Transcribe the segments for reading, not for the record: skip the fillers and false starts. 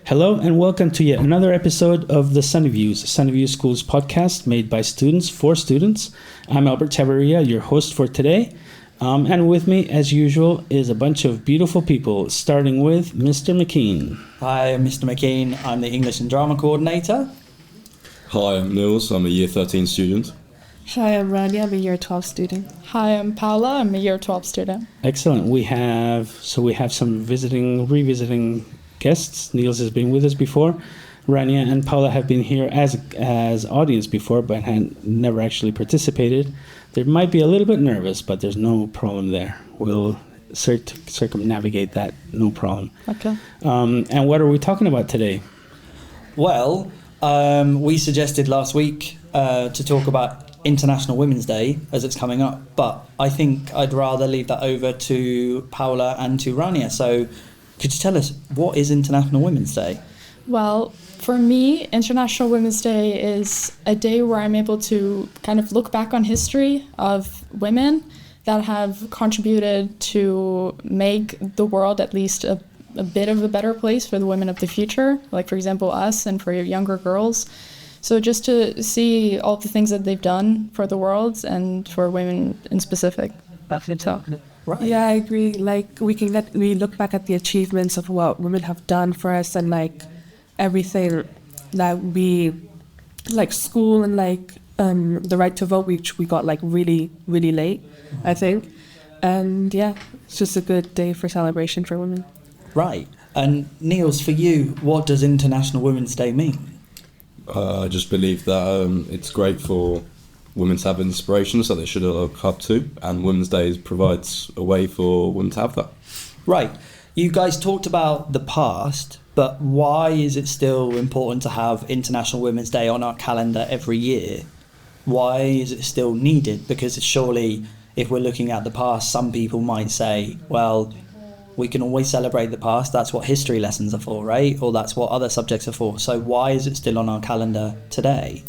Hello and welcome to yet another episode of the Sunnyview Schools podcast made by students for students. I'm Albert Chavarría, your host for today. And with me, as usual, is a bunch of beautiful people, starting with Mr. McKean. Hi, I'm Mr. McKean. I'm the English and Drama Coordinator. Hi, I'm Niels. I'm a Year 13 student. Hi, I'm Rania. I'm a Year 12 student. Hi, I'm Paula. I'm a Year 12 student. Excellent. We have some revisiting guests. Niels has been with us before. Rania and Paula have been here as audience before, but had never actually participated. They might be a little bit nervous, but there's no problem there. We'll circumnavigate that, no problem. Okay. And what are we talking about today? Well, we suggested last week to talk about International Women's Day as it's coming up, but I think I'd rather leave that over to Paula and to Rania. So could you tell us, what is International Women's Day? Well, for me, International Women's Day is a day where I'm able to kind of look back on history of women that have contributed to make the world at least a bit of a better place for the women of the future, like, for example, us and for younger girls. So just to see all the things that they've done for the world and for women in specific. So. Right. Yeah, I agree. Like, we look back at the achievements of what women have done for us, and like everything that we, like school and like the right to vote, which we got like really, really late, I think. And yeah, it's just a good day for celebration for women. Right. And Niels, for you, what does International Women's Day mean? I just believe that it's great for women to have inspirations that they should look up to, and Women's Day provides a way for women to have that. Right. You guys talked about the past, but why is it still important to have International Women's Day on our calendar every year? Why is it still needed? Because surely, if we're looking at the past, some people might say, well, we can always celebrate the past. That's what history lessons are for, right? Or that's what other subjects are for. So why is it still on our calendar today?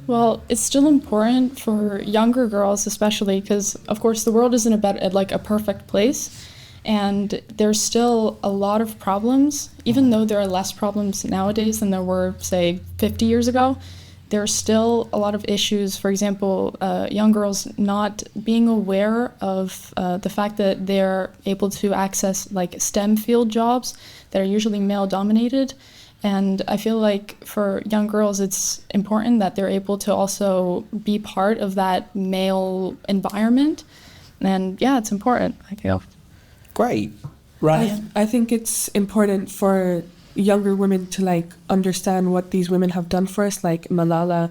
Well, it's still important for younger girls, especially because, of course, the world isn't a perfect place, and there's still a lot of problems. Even though there are less problems nowadays than there were, say, 50 years ago, there are still a lot of issues. For example, young girls not being aware of the fact that they're able to access like STEM field jobs that are usually male-dominated. And I feel like for young girls, it's important that they're able to also be part of that male environment. And yeah, it's important, I feel. Great. Right. I think it's important for younger women to like understand what these women have done for us, like Malala,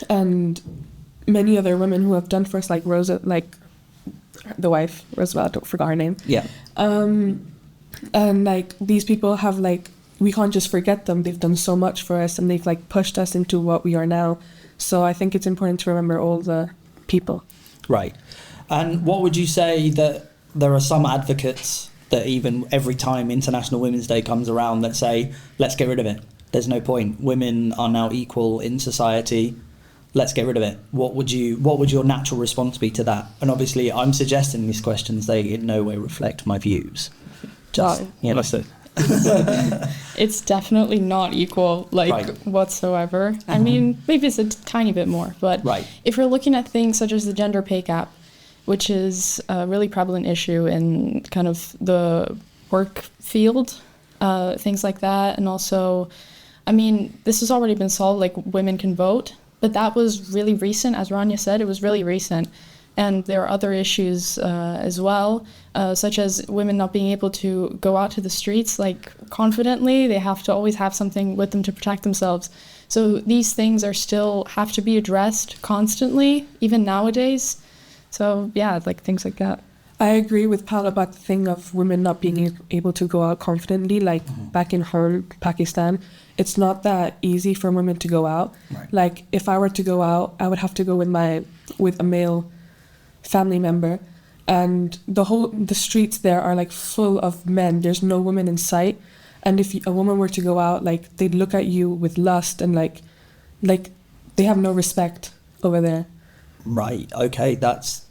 and many other women who have done for us, like Rosa, like the wife, Roosevelt, I forgot her name. Yeah. And like these people have like, we can't just forget them. They've done so much for us, and they've like pushed us into what we are now. So I think it's important to remember all the people. Right. And what would you say that there are some advocates that even every time International Women's Day comes around that say, let's get rid of it. There's no point. Women are now equal in society. Let's get rid of it. What would your natural response be to that? And obviously I'm suggesting these questions, they in no way reflect my views. Just, you know. It's definitely not equal, whatsoever. I mean, maybe it's a tiny bit more, but if we're looking at things such as the gender pay gap, which is a really prevalent issue in kind of the work field, things like that. And also, I mean, this has already been solved, like women can vote, but that was really recent. As Rania said, it was really recent. And there are other issues as well, such as women not being able to go out to the streets like confidently. They have to always have something with them to protect themselves. So these things are still have to be addressed constantly, even nowadays. So yeah, like things like that. I agree with Paula about the thing of women not being able to go out confidently. Like back in home, Pakistan, it's not that easy for women to go out. Right. Like if I were to go out, I would have to go with a male family member, and the streets there are like full of men. There's no women in sight, and if a woman were to go out, like they'd look at you with lust, and like they have no respect over there. Right. Okay. That's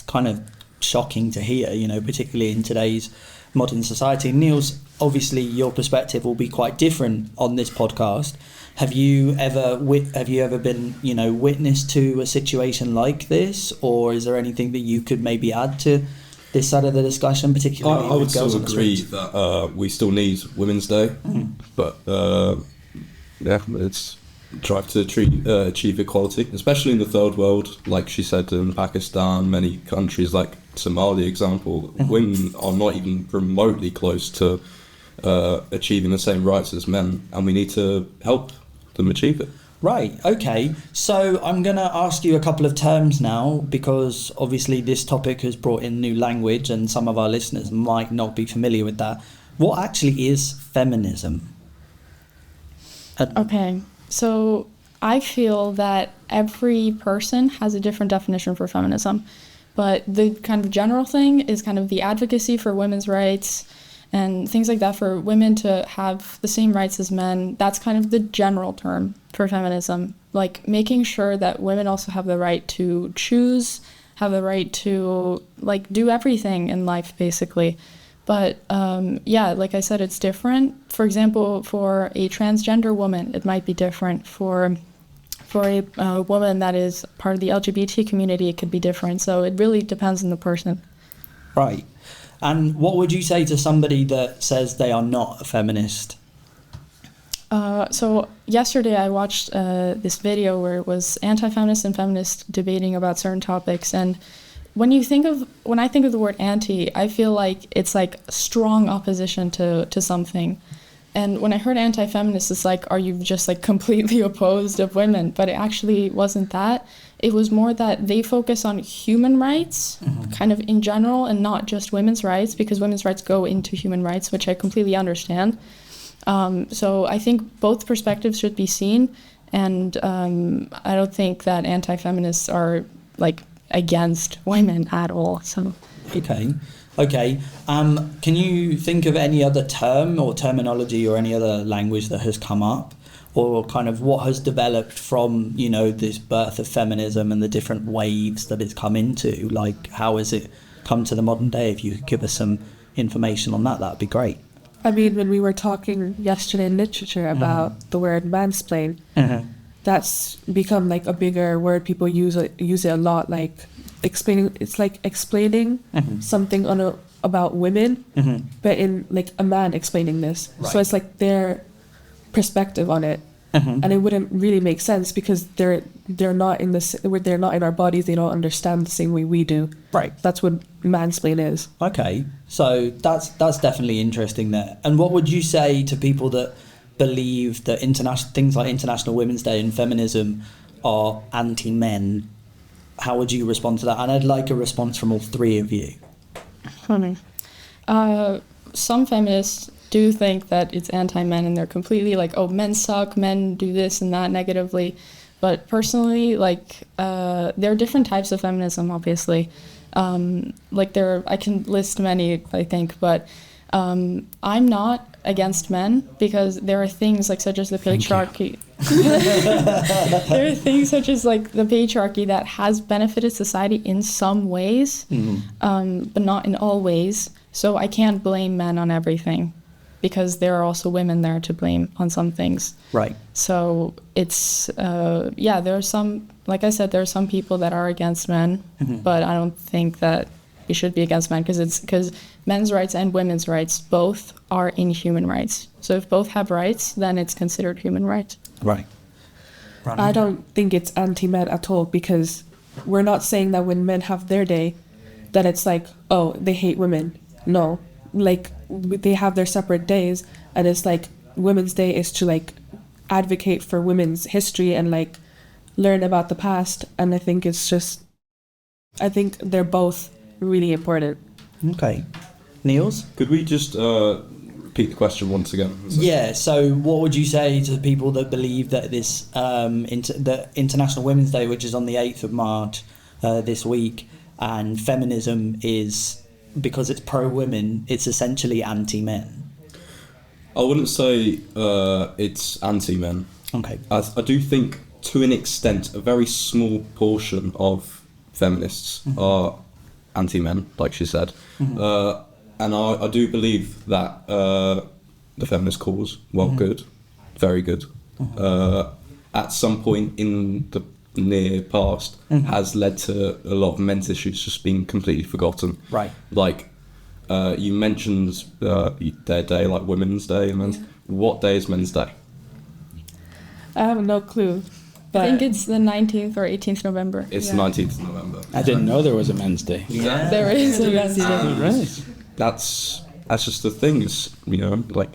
kind of shocking to hear, you know, particularly in today's modern society. Niels, obviously your perspective will be quite different on this podcast. Have you ever been, witness to a situation like this, or is there anything that you could maybe add to this side of the discussion, particularly? I would still agree that we still need Women's Day, but it's drive to achieve equality, especially in the third world, like she said, in Pakistan, many countries like Somalia, example, women are not even remotely close to achieving the same rights as men, and we need to help them achieve it. Right, okay. So I'm going to ask you a couple of terms now, because obviously this topic has brought in new language and some of our listeners might not be familiar with that. What actually is feminism? Okay, so I feel that every person has a different definition for feminism, but the kind of general thing is kind of the advocacy for women's rights and things like that, for women to have the same rights as men. That's kind of the general term for feminism, like making sure that women also have the right to choose, have the right to like do everything in life, basically. But like I said, it's different. For example, for a transgender woman, it might be different. For a woman that is part of the LGBT community, it could be different. So it really depends on the person. Right. And what would you say to somebody that says they are not a feminist? So yesterday I watched this video where it was anti-feminists and feminists debating about certain topics, and when I think of the word anti, I feel like it's like strong opposition to something. And when I heard anti-feminist, it's like, are you just like completely opposed of women? But it actually wasn't that. It was more that they focus on human rights, kind of in general, and not just women's rights, because women's rights go into human rights, which I completely understand. So I think both perspectives should be seen, and I don't think that anti-feminists are like against women at all. So okay. Can you think of any other term or terminology or any other language that has come up, or kind of what has developed from this birth of feminism and the different waves that it's come into? Like, how has it come to the modern day? If you could give us some information on that, that'd be great. I mean, when we were talking yesterday in literature about the word mansplain, that's become like a bigger word. People use it a lot, like explaining. It's like explaining something about women, but in like a man explaining this. Right. So it's like their perspective on it, and it wouldn't really make sense because they're not they're not in our bodies. They don't understand the same way we do. Right. That's what mansplain is. Okay, so that's definitely interesting there. And what would you say to people that believe that things like International Women's Day and feminism are anti-men? How would you respond to that? And I'd like a response from all three of you. Funny. Some feminists do think that it's anti-men, and they're completely like, oh, men suck, men do this and that negatively. But personally, like, there are different types of feminism, obviously. I can list many, I think, but I'm not against men, because there are things like such as the patriarchy. There are things such as like the patriarchy that has benefited society in some ways, but not in all ways. So I can't blame men on everything, because there are also women there to blame on some things. Right. So it's there are some, like I said, there are some people that are against men, but I don't think that we should be against men, because men's rights and women's rights both are in human rights. So if both have rights, then it's considered human rights. Right. Rania? I don't think it's anti-men at all, because we're not saying that when men have their day, that it's like, oh, they hate women. No, like they have their separate days, and it's like Women's Day is to like advocate for women's history and like learn about the past. And I think they're both really important. Okay. Niels? Could we just repeat the question once again? Yeah, so what would you say to people that believe that this the International Women's Day, which is on the 8th of March this week, and feminism is, because it's pro-women, it's essentially anti-men? I wouldn't say it's anti-men. Okay. I do think, to an extent, a very small portion of feminists are anti-men, like she said. I do believe that the feminist cause, well, good, very good, at some point in the near past has led to a lot of men's issues just being completely forgotten. Right. Like, you mentioned their day, like Women's Day and Men's. What day is Men's Day? I have no clue. But I think it's the 19th or 18th November. It's 19th November. I didn't know there was a Men's Day. Yeah. There is a Men's Day. Right. That's just the thing, is, you know, like,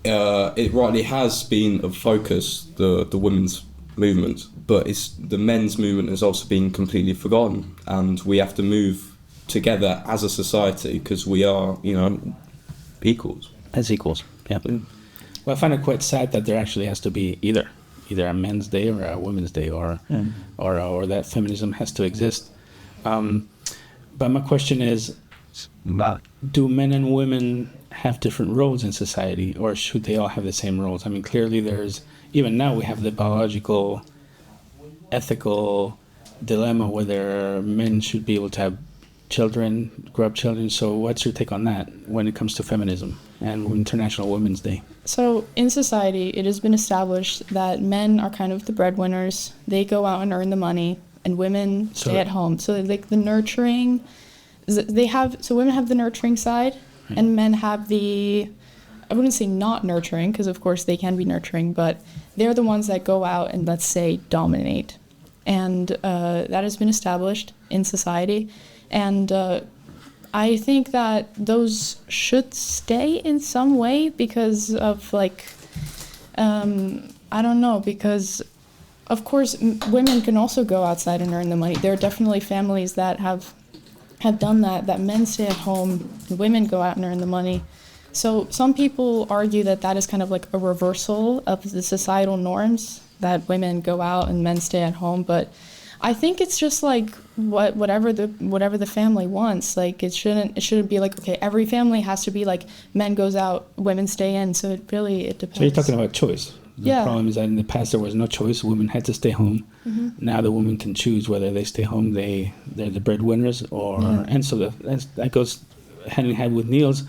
it rightly has been a focus, the women's movement, but it's the men's movement has also been completely forgotten, and we have to move together as a society because we are, you know, equals. As equals, yeah. Well, I find it quite sad that there actually has to be either a Men's Day or a Women's Day, or that feminism has to exist. But my question is, do men and women have different roles in society, or should they all have the same roles? I mean, clearly even now we have the biological, ethical dilemma whether men should be able to have children, grow up children. So what's your take on that when it comes to feminism and International Women's Day? So in society, it has been established that men are kind of the breadwinners. They go out and earn the money, and women stay at home. So like the nurturing, women have the nurturing side, and men have the, I wouldn't say not nurturing, because of course they can be nurturing, but they're the ones that go out and, let's say, dominate. And that has been established in society. And I think that those should stay in some way because of, like, I don't know, because of course women can also go outside and earn the money. There are definitely families that have done that men stay at home, women go out and earn the money. So some people argue that is kind of like a reversal of the societal norms, that women go out and men stay at home. But I think it's just like whatever the family wants. Like it shouldn't be like, okay, every family has to be like men goes out, women stay in. So it depends. So you're talking about choice. The problem is that in the past there was no choice. Women had to stay home. Mm-hmm. Now the women can choose whether they stay home. They're the breadwinners, and so that goes hand in hand with Niels'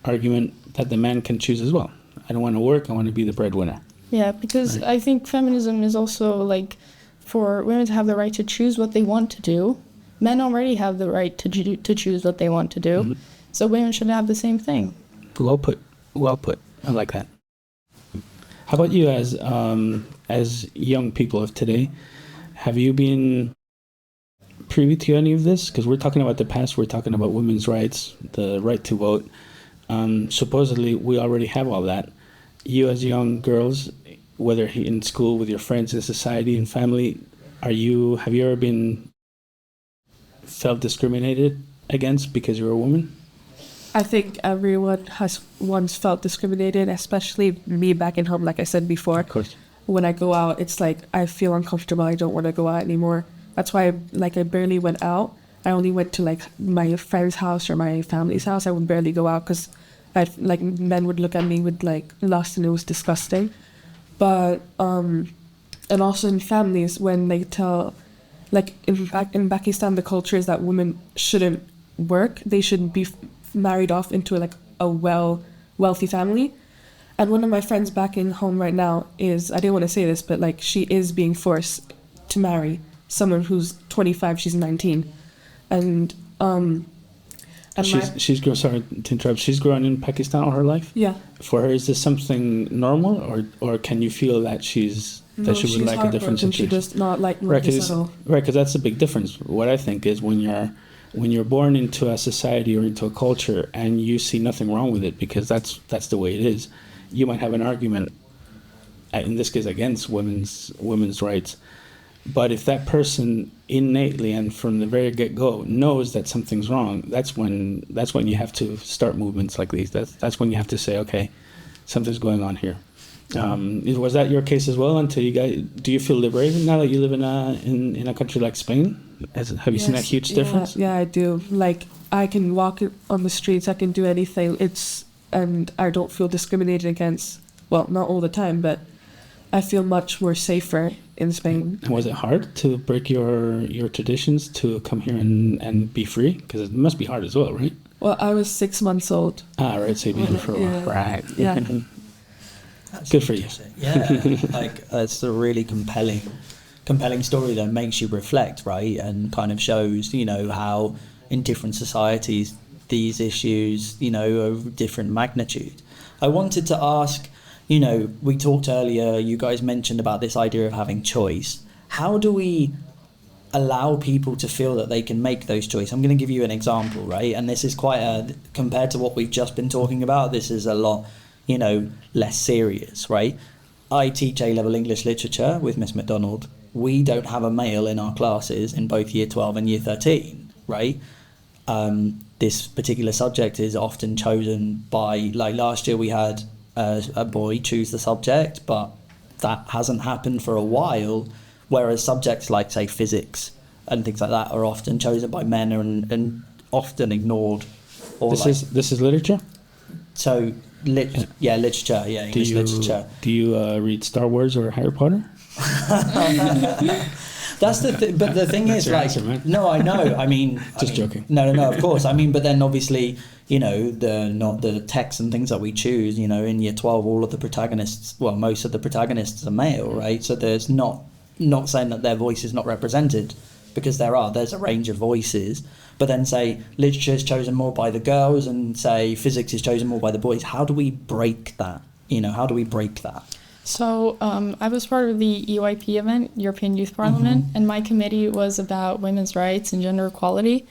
argument that the man can choose as well. I don't want to work. I want to be the breadwinner. Yeah, because I think feminism is also like for women to have the right to choose what they want to do. Men already have the right to choose what they want to do. Mm-hmm. So women should have the same thing. Well put. I like that. How about you, as young people of today? Have you been privy to any of this? Because we're talking about the past. We're talking about women's rights, the right to vote. Supposedly, we already have all that. You, as young girls, whether in school, with your friends, in society, in family, have you ever felt discriminated against because you're a woman? I think everyone has once felt discriminated, especially me back in home, like I said before. Of course. When I go out, it's like I feel uncomfortable. I don't want to go out anymore. That's why I barely went out. I only went to like my friend's house or my family's house. I would barely go out because men would look at me with like lust, and it was disgusting. But and also in families, when they tell, like in Pakistan, the culture is that women shouldn't work. They should be married off into like a wealthy family. And one of my friends back in home right now is, I didn't want to say this, but like she is being forced to marry someone who's 25, she's 19. And she's grown, sorry to interrupt, she's grown in Pakistan all her life? Yeah. For her, is this something normal, or can you feel that she would like a different situation? She does not like this at all. Right, because that's a big difference. What I think is when you're born into a society or into a culture and you see nothing wrong with it because that's the way it is, you might have an argument, in this case against women's rights. But if that person innately and from the very get-go knows that something's wrong, that's when you have to start movements like these. That's when you have to say, okay, something's going on here. Was that your case as well? Do you feel liberated now that you live in a country like Spain? Have you seen that huge difference? Yeah, I do. Like I can walk on the streets, I can do anything. And I don't feel discriminated against. Well, not all the time, but I feel much more safer in Spain. And was it hard to break your traditions to come here and be free? Because it must be hard as well, right? Well, I was 6 months old. Ah, right. So you've been here for a while. Yeah. Right. Yeah. Good for you. Yeah, like it's a really compelling story that makes you reflect, right? And kind of shows, how in different societies these issues, are of different magnitude. I wanted to ask, we talked earlier, you guys mentioned about this idea of having choice. How do we allow people to feel that they can make those choices? I'm going to give you an example, right? And this is compared to what we've just been talking about, this is a lot, less serious, right? I teach A-level English literature with Miss McDonald. We don't have a male in our classes in both year 12 and year 13, right? This particular subject is often chosen by, like last year we had a boy choose the subject, but that hasn't happened for a while, whereas subjects like, say, physics and things like that are often chosen by men and often ignored. Or This is literature? So, literature, English literature. Do you read Star Wars or Harry Potter? That's the thing, but the thing is, like, answer, no, I know. Joking. No, of course. But then obviously, the texts and things that we choose. In year 12, all of the protagonists, well, most of the protagonists are male, right? So there's not saying that their voice is not represented, because there's a range of voices. But then, say, literature is chosen more by the girls, and say physics is chosen more by the boys. How do we break that? How do we break that? So I was part of the EYP event, European Youth Parliament, and my committee was about women's rights and gender equality.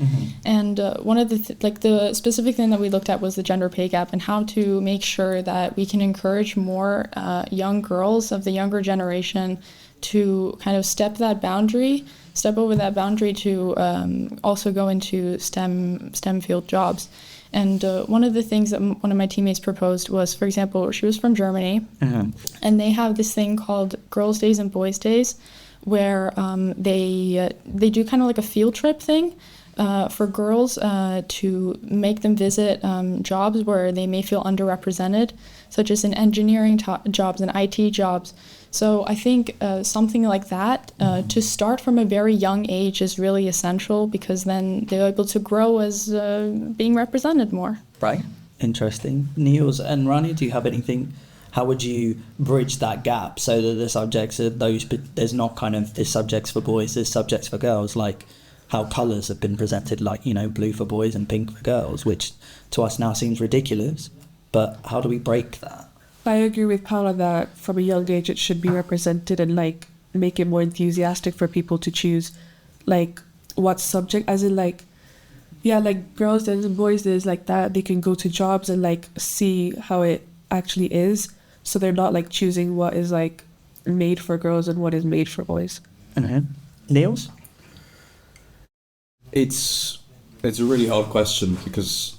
And one of the specific thing that we looked at was the gender pay gap and how to make sure that we can encourage more young girls of the younger generation to kind of step over that boundary to also go into STEM field jobs. And one of the things that one of my teammates proposed was, for example, she was from Germany, and they have this thing called Girls' Days and Boys' Days, where they do kind of like a field trip thing for girls to make them visit jobs where they may feel underrepresented, such as in engineering jobs and IT jobs. So I think something like that to start from a very young age is really essential, because then they're able to grow as being represented more. Right. Interesting. Niels and Rania, do you have anything? How would you bridge that gap so that the subjects are there's not kind of this subjects for boys, there's subjects for girls, like how colours have been presented, like, blue for boys and pink for girls, which to us now seems ridiculous. But how do we break that? I agree with Paula that from a young age it should be represented, and like make it more enthusiastic for people to choose like what subject, as in like girls and boys is like that. They can go to jobs and like see how it actually is, so they're not like choosing what is like made for girls and what is made for boys. Niels? It's a really hard question, because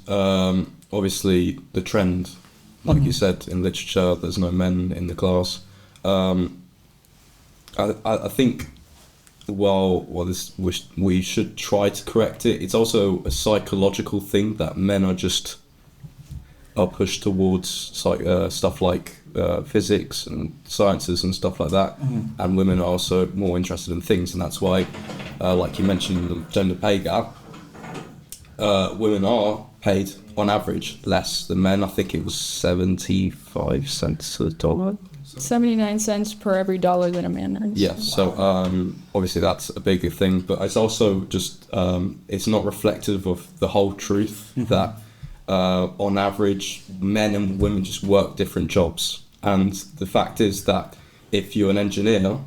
obviously the trend, like you said, in literature, there's no men in the class. I think we should try to correct it. It's also a psychological thing that men are pushed towards stuff like physics and sciences and stuff like that, and women are also more interested in things, and that's why, like you mentioned, the gender pay gap, women are paid on average less than men. I think it was 75 cents a dollar. 79 cents per every dollar that a man earns. Yeah, so obviously that's a bigger thing, but it's also just, it's not reflective of the whole truth that on average men and women just work different jobs. And the fact is that if you're an engineer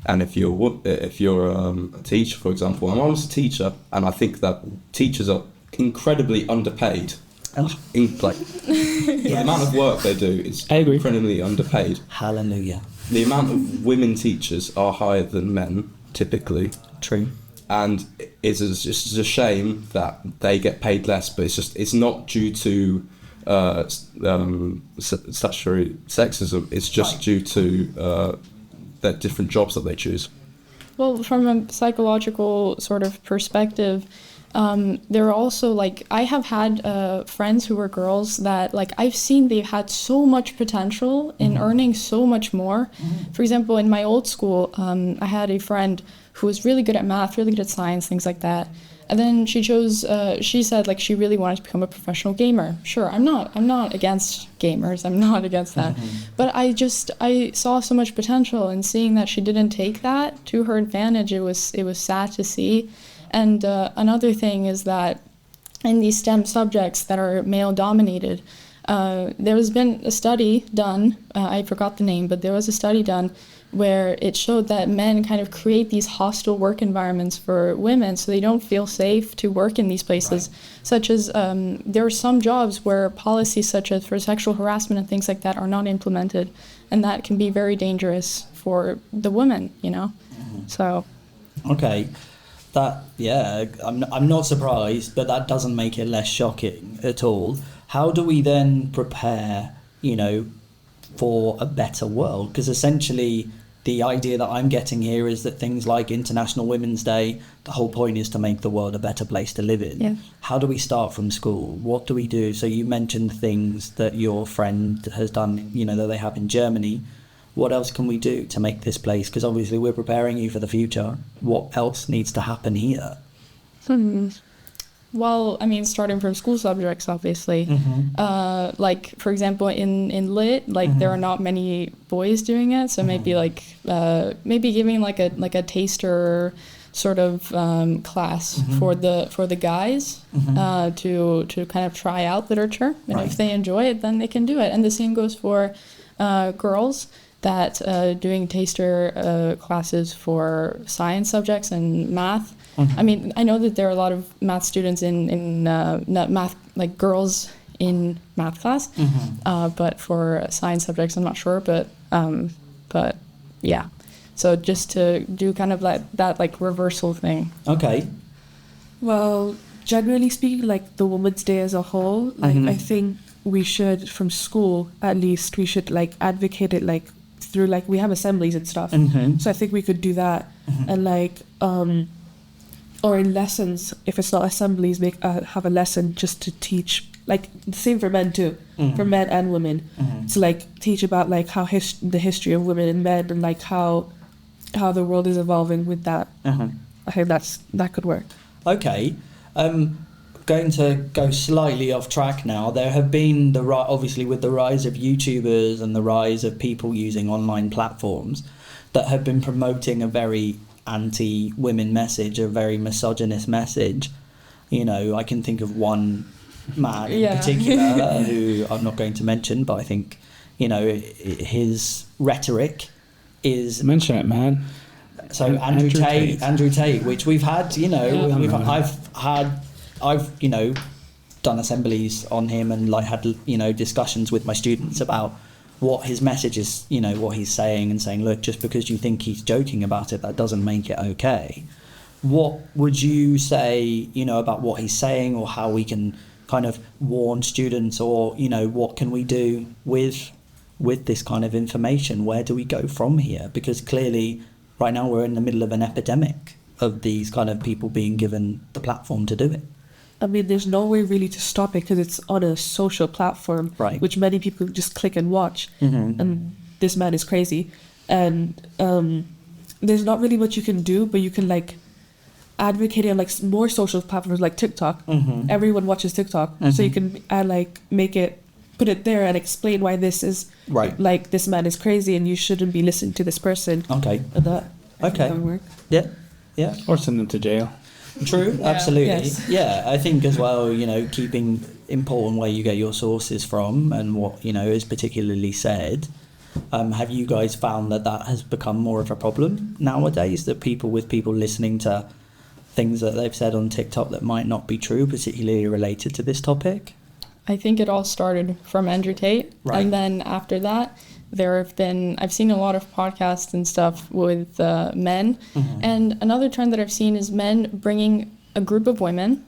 and if you're a teacher, for example, and I was a teacher, and I think that teachers are incredibly underpaid. The amount of work they do is incredibly underpaid. Hallelujah. The amount of women teachers are higher than men, typically. True. And it's just a shame that they get paid less, but it's not due to statutory sexism. It's just due to the different jobs that they choose. Well, from a psychological sort of perspective, there are also, like, I have had friends who were girls that, like, I've seen they've had so much potential in earning so much more. For example, in my old school, I had a friend who was really good at math, really good at science, things like that. And then she chose, she said like she really wanted to become a professional gamer. Sure, I'm not against gamers, I'm not against that. But I saw so much potential in seeing that she didn't take that to her advantage. It was sad to see. And another thing is that in these STEM subjects that are male dominated, there has been a study done, I forgot the name, but there was a study done where it showed that men kind of create these hostile work environments for women so they don't feel safe to work in these places, such as there are some jobs where policies such as for sexual harassment and things like that are not implemented, and that can be very dangerous for the women, you know. So okay, that, yeah, I'm not surprised, but that doesn't make it less shocking at all. How do we then prepare, you know, for a better world? Because essentially the idea that I'm getting here is that things like International Women's Day, the whole point is to make the world a better place to live in. Yeah. How do we start from school? What do we do? So you mentioned things that your friend has done, you know, that they have in Germany. What else can we do to make this place? Because obviously we're preparing you for the future. What else needs to happen here? Well, I mean, starting from school subjects, obviously. Like, for example, in Lit, like, there are not many boys doing it, so maybe, like, maybe giving, like a taster sort of class for the guys to kind of try out literature. And if they enjoy it, then they can do it. And the same goes for girls, that doing taster classes for science subjects and math. I mean, I know that there are a lot of math students in math, like girls in math class, but for science subjects, I'm not sure. But yeah, so just to do kind of like that, like reversal thing. Okay. Well, generally speaking, like the Women's Day as a whole, like I think we should, from school at least, we should like advocate it like through, like, we have assemblies and stuff. So I think we could do that, and like or in lessons, if it's not assemblies, make have a lesson just to teach, like the same for men too, for men and women, to like teach about like how the history of women and men, and like how the world is evolving with that. I think that could work. Okay. Going to go slightly off track now. There have been obviously with the rise of YouTubers and the rise of people using online platforms that have been promoting a very anti-women message, a very misogynist message. You know, I can think of one man in particular who I'm not going to mention, but I think, you know, his rhetoric is... Mention it, man. So Andrew Tate, which we've had, you know, I've you know, done assemblies on him and like had, you know, discussions with my students about what his message is, you know, what he's saying, and saying, look, just because you think he's joking about it, that doesn't make it okay. What would you say, you know, about what he's saying, or how we can kind of warn students, or, you know, what can we do with this kind of information? Where do we go from here? Because clearly right now we're in the middle of an epidemic of these kind of people being given the platform to do it. I mean, there's no way really to stop it because it's on a social platform, which many people just click and watch. And this man is crazy. And there's not really much you can do, but you can like advocate on like more social platforms like TikTok. Everyone watches TikTok, so you can put it there and explain why this is like this man is crazy and you shouldn't be listening to this person. Okay. And that would work. Yeah. Or send them to jail. True, absolutely. Yes. Yeah, I think as well, you know, keeping important where you get your sources from and what, you know, is particularly said. Have you guys found that has become more of a problem nowadays, that people listening to things that they've said on TikTok that might not be true, particularly related to this topic? I think it all started from Andrew Tate. And then after that, I've seen a lot of podcasts and stuff with men. And another trend that I've seen is men bringing a group of women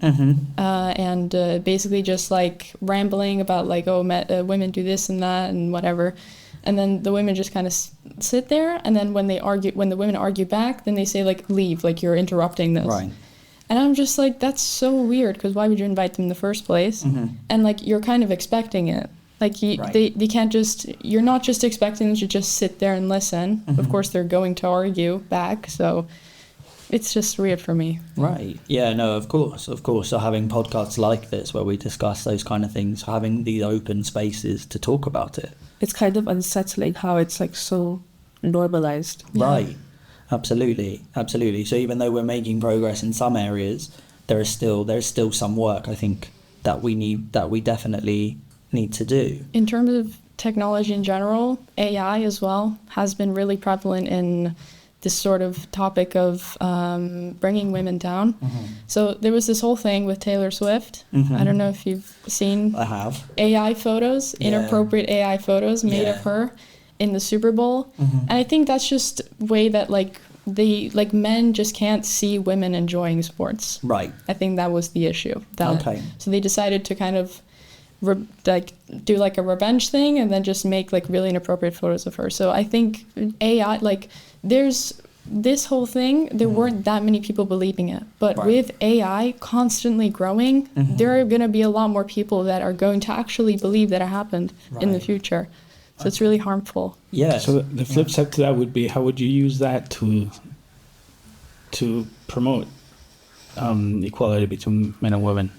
and basically just like rambling about like, women do this and that and whatever. And then the women just kind of sit there. And then when the women argue back, then they say like, leave, like you're interrupting this. Right. And I'm just like, that's so weird, because why would you invite them in the first place? And like, you're kind of expecting it. Like they can't you're not just expecting them to just sit there and listen. Of course, they're going to argue back. So it's just weird for me. Right. Yeah, no, of course. So having podcasts like this where we discuss those kind of things, having the open spaces to talk about it. It's kind of unsettling how it's like so normalized. Right. Absolutely. So even though we're making progress in some areas, there's still some work, I think, that we definitely need to do. In terms of technology in general, AI as well has been really prevalent in this sort of topic of bringing women down. Mm-hmm. So there was this whole thing with Taylor Swift. Mm-hmm. I don't know if you've seen. I have. AI photos, inappropriate AI photos made of her in the Super Bowl. Mm-hmm. And I think that's just a way that men just can't see women enjoying sports. Right. I think that was the issue. Okay. So they decided to kind of do like a revenge thing and then just make like really inappropriate photos of her. So I think AI, there's this whole thing, there weren't that many people believing it. But with AI constantly growing, there are going to be a lot more people that are going to actually believe that it happened in the future. So it's really harmful. Yeah. So the flip side to that would be, how would you use that to promote equality between men and women?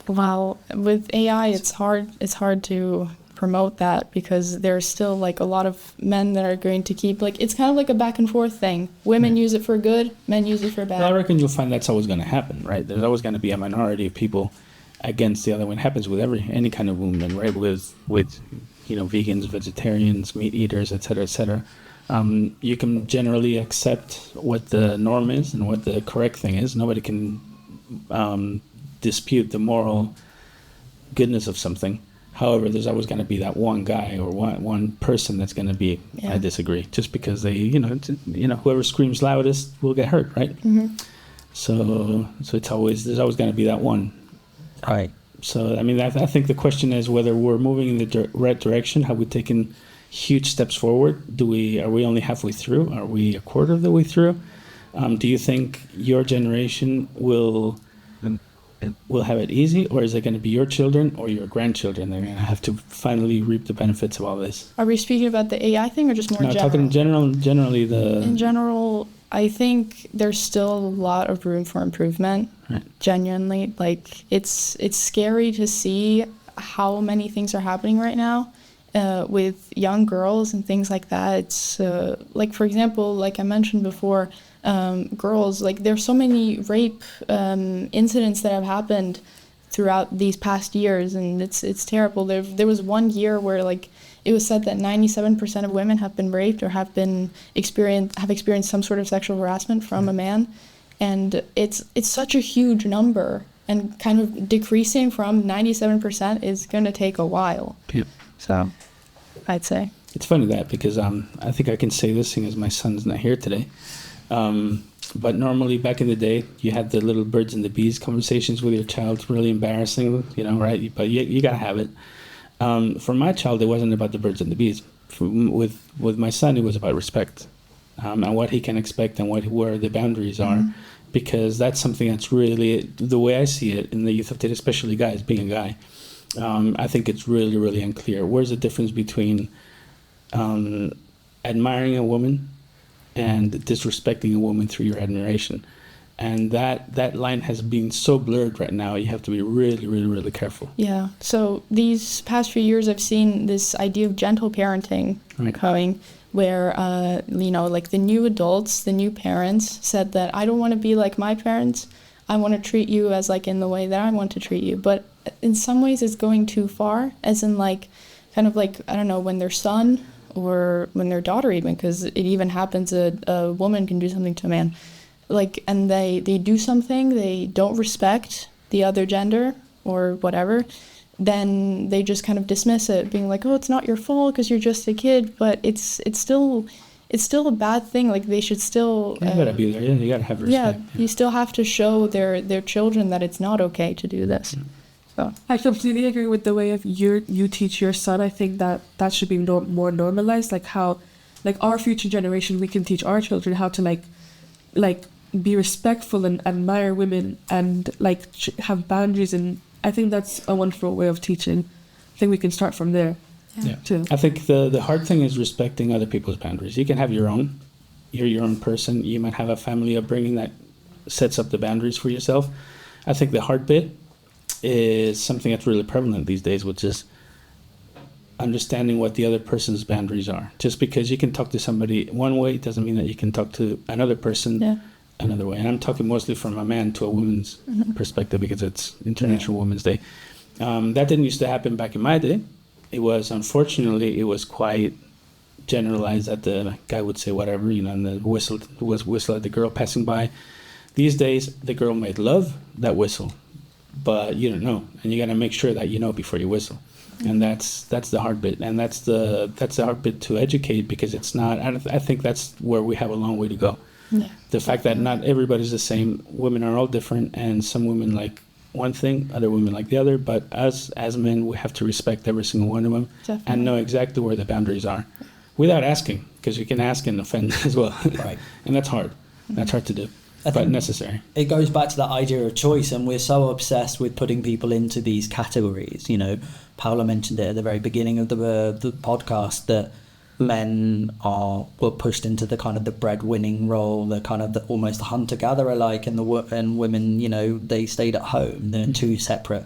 Well, with AI, it's hard to promote that because there's still like a lot of men that are going to keep it's kind of like a back and forth thing. Women use it for good, men use it for bad. Well, I reckon you'll find that's always going to happen, right? There's always going to be a minority of people against the other one. It happens with any kind of movement, right? With vegans, vegetarians, meat eaters, etc., etc. You can generally accept what the norm is and what the correct thing is. Nobody can dispute the moral goodness of something. However, there's always going to be that one guy or one person that's going to be, I disagree, just because they, whoever screams loudest will get hurt, right? Mm-hmm. So there's always going to be that one. Right. So, I mean, I think the question is whether we're moving in the right direction. Have we taken huge steps forward? Are we only halfway through? Are we a quarter of the way through? Do you think your generation will have it easy, or is it going to be your children or your grandchildren? They're going to have to finally reap the benefits of all this. Are we speaking about the AI thing or just more general? Talking generally In general, I think there's still a lot of room for improvement. Right. Genuinely, it's scary to see how many things are happening right now with young girls and things like that. It's for example, like I mentioned before, girls, there's so many rape incidents that have happened throughout these past years, and it's terrible. There was one year where it was said that 97% of women have been raped or have experienced some sort of sexual harassment from a man, and it's such a huge number, and kind of decreasing from 97% is going to take a while. Yep. So, I'd say it's funny that because I think I can say this thing as my son's not here today. But normally back in the day, you had the little birds and the bees conversations with your child, really embarrassing, right? But you got to have it. For my child, it wasn't about the birds and the bees. With my son, it was about respect and what he can expect and where the boundaries are, because that's something that's really, the way I see it in the youth of Tate, especially guys, being a guy, I think it's really, really unclear. Where's the difference between admiring a woman and disrespecting a woman through your admiration? And that line has been so blurred right now. You have to be really, really, really careful. Yeah. So these past few years, I've seen this idea of gentle parenting coming, where the new adults, the new parents said that I don't want to be like my parents. I want to treat you as in the way that I want to treat you. But in some ways, it's going too far. As in I don't know, when their son or when their daughter, even, because it even happens a woman can do something to a man. And they do something, they don't respect the other gender or whatever, then they just kind of dismiss it, being like, oh, it's not your fault because you're just a kid. But it's still a bad thing. They should still... you gotta be there, you gotta have respect. Yeah, you still have to show their children that it's not okay to do this. So I completely agree with the way of you teach your son. I think that should be more normalized, how our future generation, we can teach our children how to be respectful and admire women and have boundaries, and I think that's a wonderful way of teaching. I think we can start from there. Yeah. Too. I think the hard thing is respecting other people's boundaries. You can have your own. You're your own person. You might have a family upbringing that sets up the boundaries for yourself. I think the hard bit is something that's really prevalent these days, which is understanding what the other person's boundaries are. Just because you can talk to somebody one way doesn't mean that you can talk to another person another way. And I'm talking mostly from a man to a woman's perspective, because it's International Women's Day. That didn't used to happen back in my day. It was, unfortunately, it was quite generalized that the guy would say whatever, and the whistle at the girl passing by. These days, the girl might love that whistle, but you don't know, and you got to make sure that you know before you whistle. And that's the hard bit, and that's the hard bit to educate, because it's not. I think that's where we have a long way to go. Yeah. The fact that not everybody's the same. Women are all different, and some women like one thing, other women like the other. But us as men, we have to respect every single one of them. Definitely. And know exactly where the boundaries are, without asking, because you can ask and offend as well. Right. And that's hard. That's hard to do. But necessary. It goes back to that idea of choice, and we're so obsessed with putting people into these categories. Paula mentioned it at the very beginning of the podcast, that men were pushed into the kind of the breadwinning role, the kind of the almost the hunter-gatherer like, and women, they stayed at home. They're two separate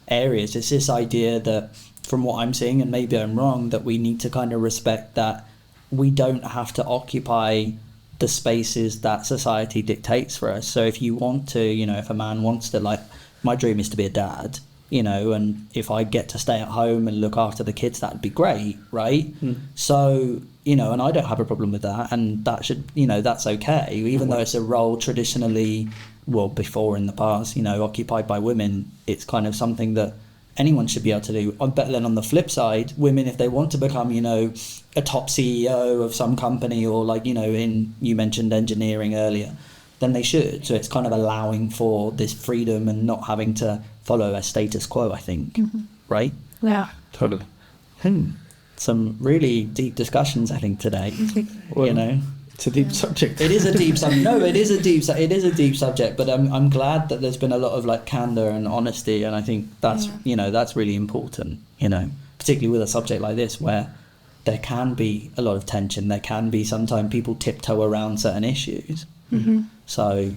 areas. It's this idea that, from what I'm seeing, and maybe I'm wrong, that we need to kind of respect that we don't have to occupy the spaces that society dictates for us. So if you want to, if a man wants to, like, my dream is to be a dad, and if I get to stay at home and look after the kids, that'd be great, right? So, and I don't have a problem with that, and that should, that's okay, even though it's a role traditionally, before in the past, occupied by women. It's kind of something that anyone should be able to do. But then on the flip side, women, if they want to become, a top CEO of some company, or like, you mentioned engineering earlier, then they should. So it's kind of allowing for this freedom and not having to follow a status quo, I think. Right? Yeah. Totally. Some really deep discussions, I think, today. It's a deep subject. It is a deep subject. No, it is a deep subject. But I'm glad that there's been a lot of like candor and honesty, and I think that's that's really important. Particularly with a subject like this, where there can be a lot of tension. There can be sometimes people tiptoe around certain issues. So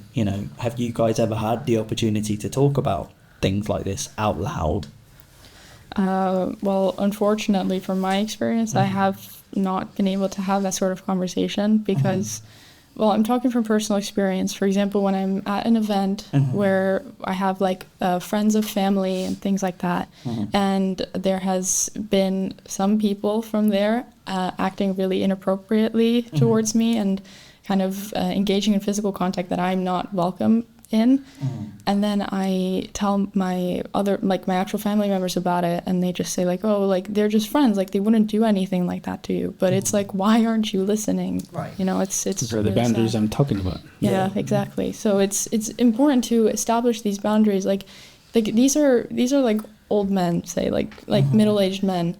have you guys ever had the opportunity to talk about things like this out loud? Well, unfortunately, from my experience, I have not been able to have that sort of conversation because, well, I'm talking from personal experience. For example, when I'm at an event where I have like friends of family and things like that, and there has been some people from there acting really inappropriately towards me and kind of engaging in physical contact that I'm not welcome in, and then I tell my actual family members about it, and they just say like, oh, like they're just friends, like they wouldn't do anything like that to you. But it's like, why aren't you listening? Right. It's for the boundaries sad. I'm talking about. Yeah, exactly. So it's important to establish these boundaries. Like these are like old men, say like middle-aged men.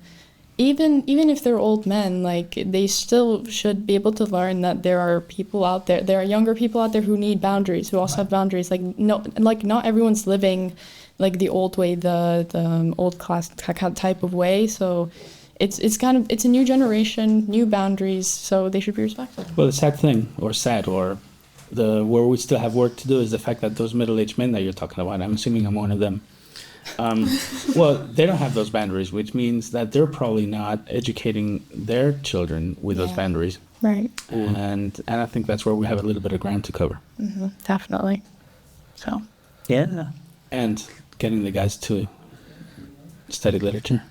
Even if they're old men, like they still should be able to learn that there are people out there. There are younger people out there who need boundaries, who also have boundaries. Not everyone's living like the old way, the old class type of way. So it's a new generation, new boundaries. So they should be respected. Well, the sad thing, where we still have work to do, is the fact that those middle-aged men that you're talking about, I'm assuming I'm one of them. Well, they don't have those boundaries, which means that they're probably not educating their children with those boundaries. Right. And I think that's where we have a little bit of ground to cover. Definitely. So. Yeah. And getting the guys to study literature.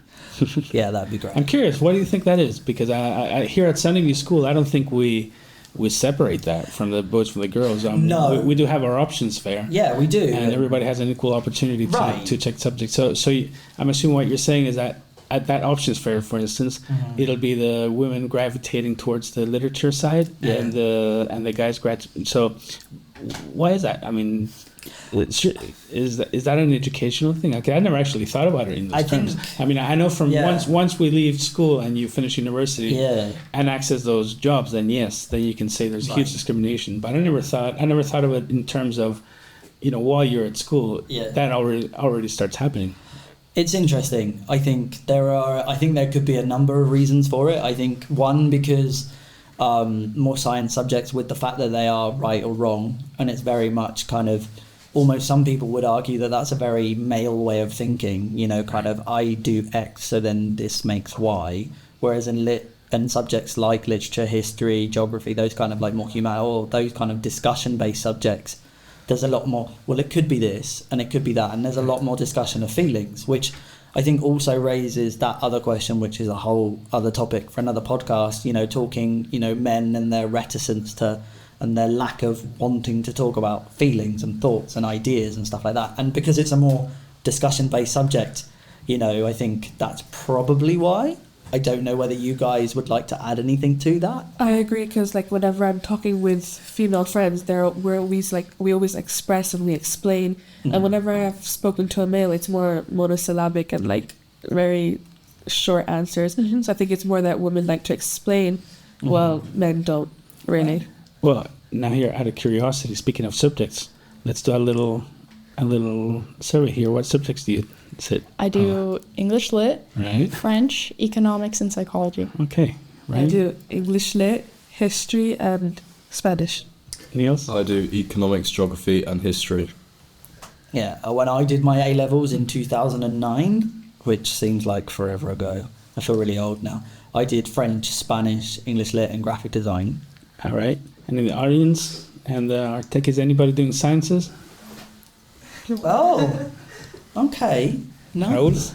Yeah, that'd be great. I'm curious, what do you think that is? Because I here at Sunday View School, I don't think we separate that from the boys from the girls. No. We do have our options fair. Yeah, we do. And everybody has an equal opportunity to check subjects. So I'm assuming what you're saying is that at that options fair, for instance, it'll be the women gravitating towards the literature side and the guys So why is that? I mean, is that an educational thing? Okay, I never actually thought about it in those terms. I mean, I know from once we leave school and you finish university and access those jobs, then you can say there's huge discrimination. But I never thought of it in terms of, while you're at school, that already starts happening. It's interesting. I think there could be a number of reasons for it. I think one, because more science subjects with the fact that they are right or wrong, and it's very much kind of almost, some people would argue that that's a very male way of thinking, you know, kind of I do X so then this makes Y, whereas in lit and subjects like literature, history, geography, those kind of like more human or those kind of discussion based subjects, there's a lot more, well, it could be this and it could be that, and there's a lot more discussion of feelings, which I think also raises that other question, which is a whole other topic for another podcast, you know, talking, you know, men and their reticence to, and their lack of wanting to talk about feelings and thoughts and ideas and stuff like that. And because it's a more discussion-based subject, you know, I think that's probably why. I don't know whether you guys would like to add anything to that. I agree, because like whenever I'm talking with female friends, we always express and we explain. And whenever I've spoken to a male, it's more monosyllabic and like very short answers. So I think it's more that women like to explain, while men don't really. Right. Well, now here, out of curiosity, speaking of subjects, let's do a little survey here. What subjects do you sit? I do English Lit, right, French, economics, and psychology. Okay, right. I do English Lit, history, and Spanish. Niels? I do economics, geography, and history. Yeah, when I did my A-levels in 2009, which seems like forever ago, I feel really old now, I did French, Spanish, English Lit, and graphic design. All right. And in the audience and our tech, is anybody doing sciences? Oh, okay. Raoul? Nice.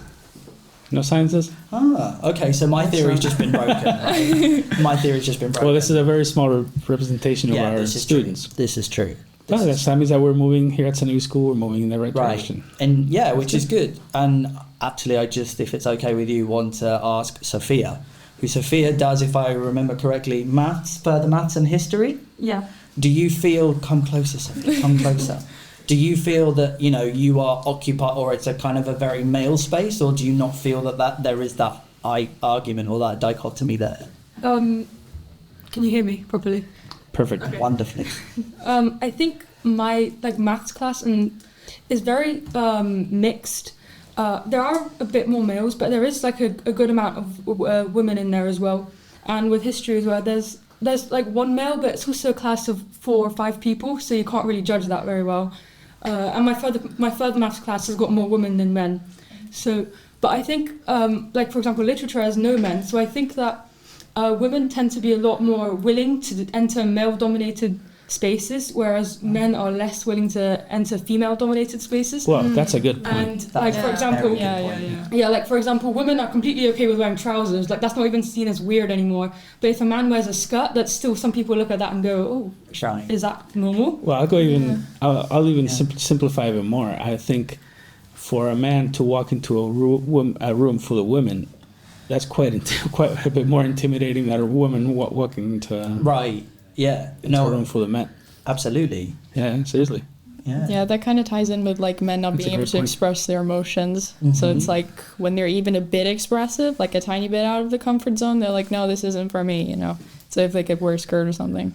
No sciences? Okay, so my theory's just been broken. Right? My theory's just been broken. Well, this is a very small representation of our this is students. True. This is true. Well, that means that we're moving here at Sunny School, we're moving in the right direction. And yeah, which is good. And actually, I just, if it's okay with you, want to ask Sophia, who Sophia does, if I remember correctly, further maths and history. Yeah. Do you feel, come closer, Sophia, come closer. Do you feel that, you know, you are occupied, or it's a kind of a very male space, or do you not feel that there is that argument or that dichotomy there? Can you hear me properly? Perfect. Okay. Wonderfully. I think my maths class is very mixed. There are a bit more males, but there is like a good amount of women in there as well. And with history as well, there's like one male, but it's also a class of 4 or 5 people, so you can't really judge that very well. And my further maths class has got more women than men. So, but I think like for example, literature has no men. So I think that women tend to be a lot more willing to enter male-dominated spaces, whereas men are less willing to enter female-dominated spaces. Well, that's a good point. And like for example, like for example, women are completely okay with wearing trousers. Like that's not even seen as weird anymore. But if a man wears a skirt, that's still, some people look at that and go, "Oh, is that normal?" Well, I'll even simplify even more. I think for a man to walk into a room full of women, that's quite a bit more intimidating than a woman walking into a room full of men. Absolutely. Yeah, seriously. Yeah, that kind of ties in with like men not being able to express their emotions. So it's like when they're even a bit expressive, like a tiny bit out of the comfort zone, they're like, no, this isn't for me, you know. So if they could wear a skirt or something.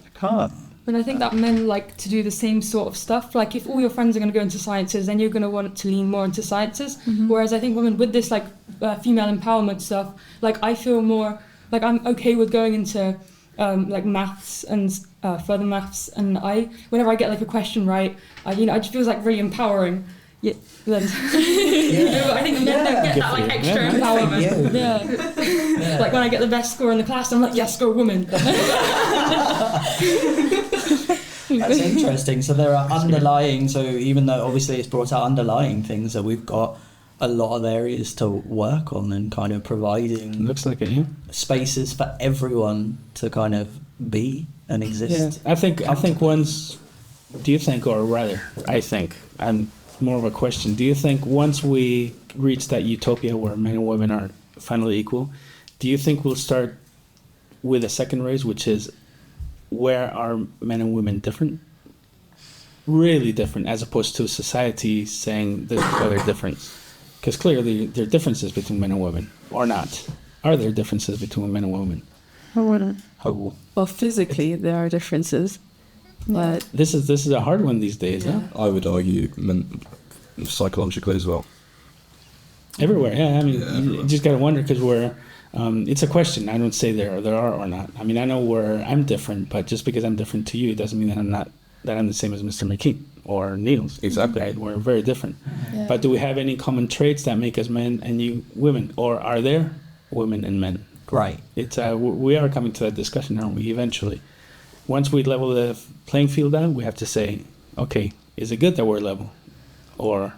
And I think that men like to do the same sort of stuff. Like if all your friends are going to go into sciences, then you're going to want to lean more into sciences. Whereas I think women with this like female empowerment stuff, like I feel more like I'm okay with going into like maths and further maths, and whenever I get like a question right, it just feels like really empowering. I think men don't get that like extra empowerment. Yeah. Like when I get the best score in the class, I'm like, yes, go woman. That's interesting. So there are underlying, so even though obviously it's brought out underlying things, that we've got a lot of areas to work on and kind of providing Looks like it, yeah. spaces for everyone to kind of be and exist. Yeah, I think once, do you think, or rather, I think, and more of a question, do you think once we reach that utopia where men and women are finally equal, do you think we'll start with a second race, which is where are men and women different? Really different, as opposed to society saying there's other difference. Because clearly there are differences between men and women, or not. Are there differences between men and women? I wouldn't. Oh. Well, physically there are differences, but This is a hard one these days, huh? I would argue psychologically as well. Everywhere, yeah. I mean, Yeah, you just gotta wonder, because we're It's a question. I don't say there are or not. I mean, I know where I'm different, but just because I'm different to you, it doesn't mean that I'm the same as Mr. McKean or Niels. Exactly. Right? We're very different. Yeah. But do we have any common traits that make us men and you women, or are there women and men? Right. It's we are coming to that discussion, aren't we? Eventually, once we level the playing field out, we have to say, okay, is it good that we're level, or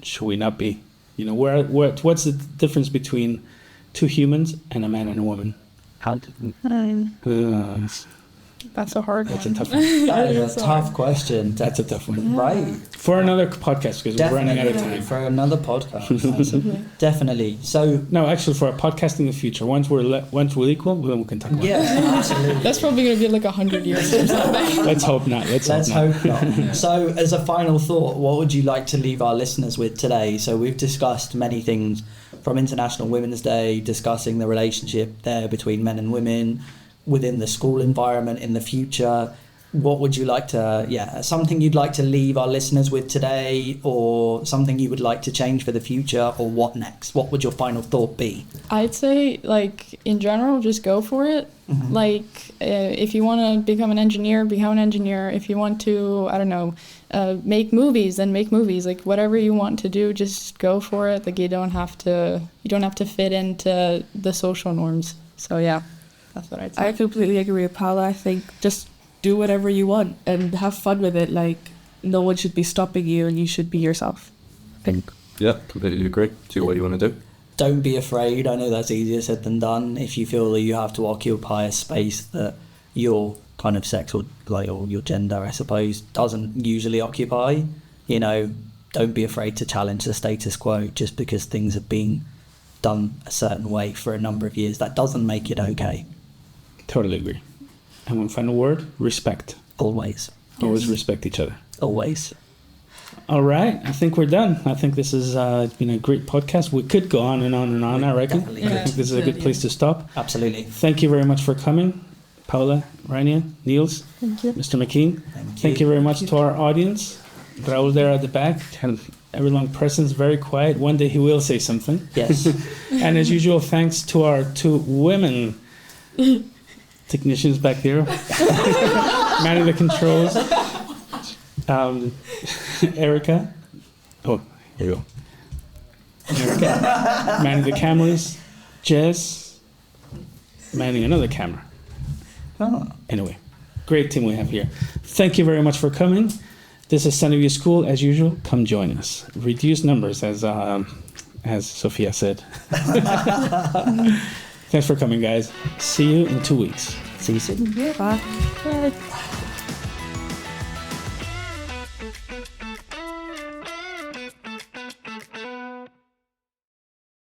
should we not be? You know, what's the difference between two humans and a man and a woman? How That's a hard That's one. a tough one. that is a tough question. That's a tough one. Right. For another podcast, because we're running out of Definitely. time. For another podcast. Definitely. So, No, actually, for a podcast in the future, once we're equal, then we can talk about it. yeah, absolutely. That's probably going to be like 100 years or something. Let's hope not. Let's Hope not. So, as a final thought, what would you like to leave our listeners with today? So, we've discussed many things from International Women's Day, discussing the relationship there between men and women within the school environment in the future. What would you like to, something you'd like to leave our listeners with today, or something you would like to change for the future, or what next? What would your final thought be? I'd say, like, in general, just go for it. Mm-hmm. Like, if you want to become an engineer, become an engineer. If you want to, I don't know, make movies, then make movies. Like, whatever you want to do, just go for it. Like, you don't have to fit into the social norms. So, yeah, that's what I'd say. I completely agree with Paula. I think just do whatever you want and have fun with it. Like, no one should be stopping you, and you should be yourself. I think. Yeah, completely agree. Do what you want to do. Don't be afraid. I know that's easier said than done. If you feel that you have to occupy a space that your kind of sex or your gender, I suppose, doesn't usually occupy, you know, don't be afraid to challenge the status quo just because things have been done a certain way for a number of years. That doesn't make it okay. Totally agree. And one final word, respect. Always. Always respect each other. Always. All right, I think we're done. I think this has it's been a great podcast. We could go on and on and on, I reckon. Definitely I could. think this is a good place to stop. Absolutely. Thank you very much for coming, Paula, Rania, Niels, Thank you. Mr. McKean. Thank you very much to our audience. Raul there at the back, kind of every-long presence, very quiet. One day he will say something. Yes. And as usual, thanks to our two women technicians back there, manning the controls. Erica. Oh, here you go. Erica. Manning the cameras. Jess. Manning another camera. Oh. Anyway, great team we have here. Thank you very much for coming. This is Sunnyview School. As usual, come join us. Reduced numbers, as Sophia said. Thanks for coming, guys. See you in 2 weeks. See you soon. Bye. Bye.